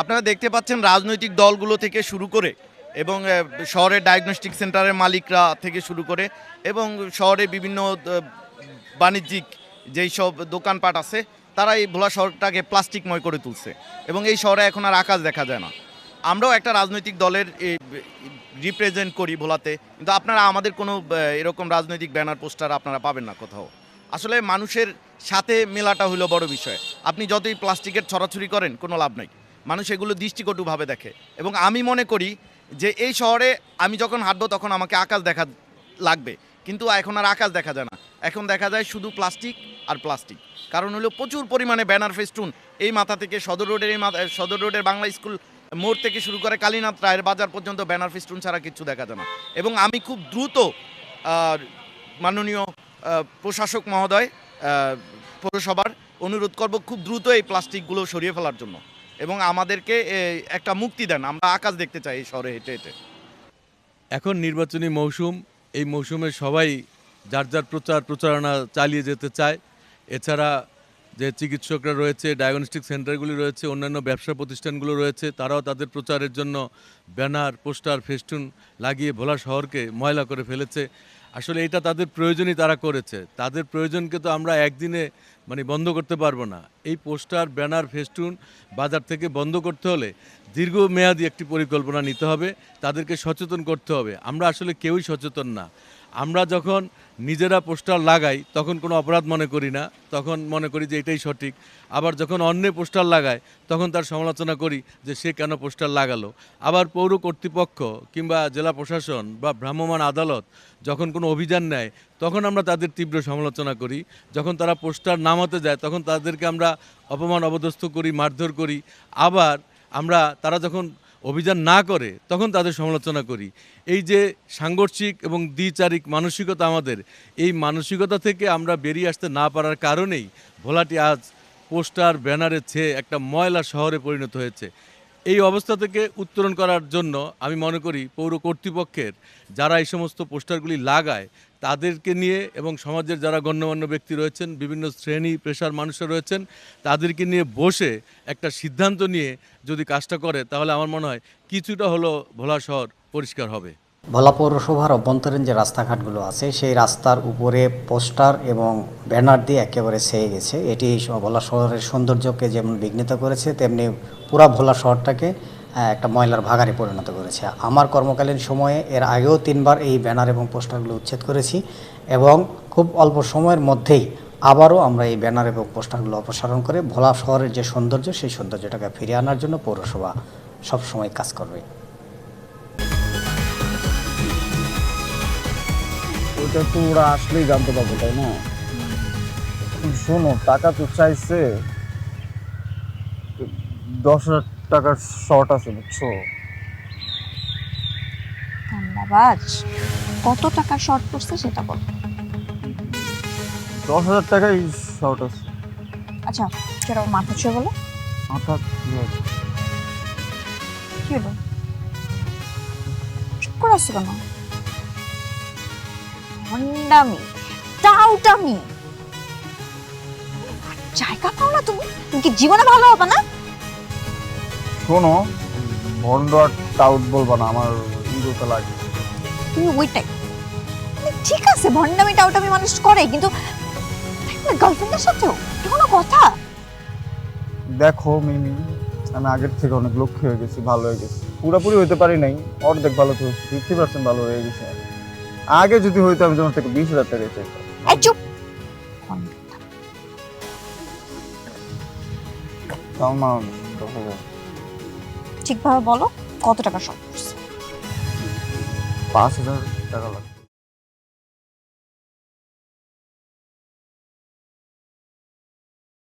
আপনারা দেখতে পাচ্ছেন রাজনৈতিক দলগুলো থেকে শুরু করে এবং শহরের ডায়াগনস্টিক সেন্টারের মালিকরা থেকে শুরু করে এবং শহরে বিভিন্ন বাণিজ্যিক যেই সব দোকানপাট আছে তারা এই ভোলা শহরটাকে প্লাস্টিকময় করে তুলছে এবং এই শহরে এখন আর আকাশ দেখা যায় না। আমরাও একটা রাজনৈতিক দলের রিপ্রেজেন্ট করি ভোলাতে, কিন্তু আপনারা আমাদের কোনো এরকম রাজনৈতিক ব্যানার পোস্টার আপনারা পাবেন না কোথাও। আসলে মানুষের সাথে মেলাটা হলো বড় বিষয়। আপনি যতই প্লাস্টিকের ছড়াছড়ি করেন কোনো লাভ নাই, মানুষ এগুলো দৃষ্টিকটুভাবে দেখে। এবং আমি মনে করি যে এই শহরে আমি যখন হাঁটবো তখন আমাকে আকাশ দেখা লাগবে, কিন্তু এখন আর আকাশ দেখা যায় না, এখন দেখা যায় শুধু প্লাস্টিক আর প্লাস্টিক। কারণ হলো প্রচুর পরিমাণে ব্যানার ফেস্টুন এই মাথা থেকে সদর রোডের সদর রোডের বাংলা স্কুল মোড় থেকে শুরু করে কালীনাথ রায়ের বাজার পর্যন্ত ব্যানার ফেস্টুন ছাড়া কিছু দেখা যায় না। এবং আমি খুব দ্রুত মাননীয় প্রশাসক মহোদয় পৌরসভার অনুরোধ করব খুব দ্রুত এই প্লাস্টিকগুলো সরিয়ে ফেলার জন্য এবং আমাদেরকে একটা মুক্তি দেন। আমরা আকাশ দেখতে চাই এই শহরে হেঁটে হেঁটে। এখন নির্বাচনী মৌসুম, এই মৌসুমে সবাই যার যার প্রচারণা চালিয়ে যেতে চায়। এছাড়া যে চিকিৎসকরা রয়েছে, ডায়াগনস্টিক সেন্টারগুলি রয়েছে, অন্যান্য ব্যবসা প্রতিষ্ঠানগুলো রয়েছে, তারাও তাদের প্রচারের জন্য ব্যানার, পোস্টার, ফেস্টুন লাগিয়ে ভোলা শহরকে ময়লা করে ফেলেছে। আসলে এটা তাদের প্রয়োজনই তারা করেছে। তাদের প্রয়োজনকে তো আমরা একদিনে বন্ধ করতে পারবো না। এই পোস্টার, ব্যানার, ফেস্টুন বাজার থেকে বন্ধ করতে হলে দীর্ঘমেয়াদী একটি পরিকল্পনা নিতে হবে, তাদেরকে সচেতন করতে হবে। আমরা আসলে কেউই সচেতন না। আমরা যখন নিজেরা পোস্টার লাগাই তখন কোনো অপরাধ মনে করি না, তখন মনে করি যে এটাই সঠিক। আবার যখন অন্য পোস্টার লাগায় তখন তার সমালোচনা করি যে সে কেন পোস্টার লাগালো। আবার পৌর কর্তৃপক্ষ কিংবা জেলা প্রশাসন বা ভ্রাম্যমাণ আদালত যখন কোনো অভিযান নেয় তখন আমরা তাদের তীব্র সমালোচনা করি। যখন তারা পোস্টার নামাতে যায় তখন তাদেরকে আমরা অপমান অপদস্থ করি, মারধর করি। আবার তারা যখন অভিযান না করে তখন তাদের সমালোচনা করি। এই যে সাংঘর্ষিক এবং দ্বিচারিক মানসিকতা আমাদের, এই মানসিকতা থেকে আমরা বেরিয়ে আসতে না পারার কারণেই ভোলাটি আজ পোস্টার, ব্যানারের চেয়ে একটা ময়লা শহরে পরিণত হয়েছে। এই অবস্থা থেকে উত্তরণ করার জন্য আমি মনে করি পৌর কর্তৃপক্ষের যারা এই সমস্ত পোস্টারগুলি লাগায় তাদেরকে নিয়ে এবং সমাজের যারা গণ্যমান্য ব্যক্তি রয়েছেন, বিভিন্ন শ্রেণী পেশার মানুষরা রয়েছেন, তাদেরকে নিয়ে বসে একটা সিদ্ধান্ত নিয়ে যদি কাজটা করে তাহলে আমার মনে হয় কিছুটা হলো ভোলা শহর পরিষ্কার হবে। ভোলা পৌরসভার অভ্যন্তরীণ যে রাস্তাঘাটগুলো আছে সেই রাস্তার উপরে পোস্টার এবং ব্যানার দিয়ে একেবারে ছেয়ে গেছে। এটি ভোলা শহরের সৌন্দর্যকে যেমন বিঘ্নিত করেছে তেমনি পুরা ভোলা শহরটাকে একটা ময়লার ভাগাড়ে পরিণত করেছে। আমার কর্মকালীন সময়ে এর আগেও 3 বার এই ব্যানার এবং পোস্টারগুলো উচ্ছেদ করেছি এবং খুব অল্প সময়ের মধ্যেই আবারও আমরা এই ব্যানার এবং পোস্টারগুলো অপসারণ করে ভোলা শহরের যে সৌন্দর্য সেই সৌন্দর্যটাকে ফিরিয়ে আনার জন্য পৌরসভা সবসময় কাজ করবে। ওটা তো ওরা আসলেই জানতে পারবো, তাই না? শোনো, টাকা তো চাইছে, 10,000 টাকার শর্ট আছে, বুঝছো? ধন্যবাদ। কত টাকা শর্ট পড়ছে সেটা বল। 10,000 টাকাই শর্ট আছে। আচ্ছা, সেটা মাথা ছুঁয়ে বলো। মাথা কি হলো? চুপ করে আসছো কেন? ভণ্ডামি, টাউটামি, জায়গা পাও না তুমি? তুমি কি জীবনে ভালো হবে না? শোনো, ভন্ড আর টাউট বলবা না, আমার ইগোটা লাগে। তুমি ওইটাই ঠিক আছে, ভণ্ডামি টাউটামি মানুষ করে, কিন্তু গার্লফ্রেন্ডের সাথেও কোনো কথা। দেখো মিমি, আমি আগের থেকে অনেক লক্ষ্য হয়ে গেছি, ভালো হয়ে গেছি। পুরোপুরি হইতে পারি নাই, অর্ধেক ভালো তো 50% ভালো হয়ে গেছে। আগে যদি হইতো আমি তোমার থেকে 20,000 টাকা চাইতাম। চুপ। ঠিকভাবে বলো, কত টাকা শর্ট পড়ছে? 5,000 টাকা লাগবে।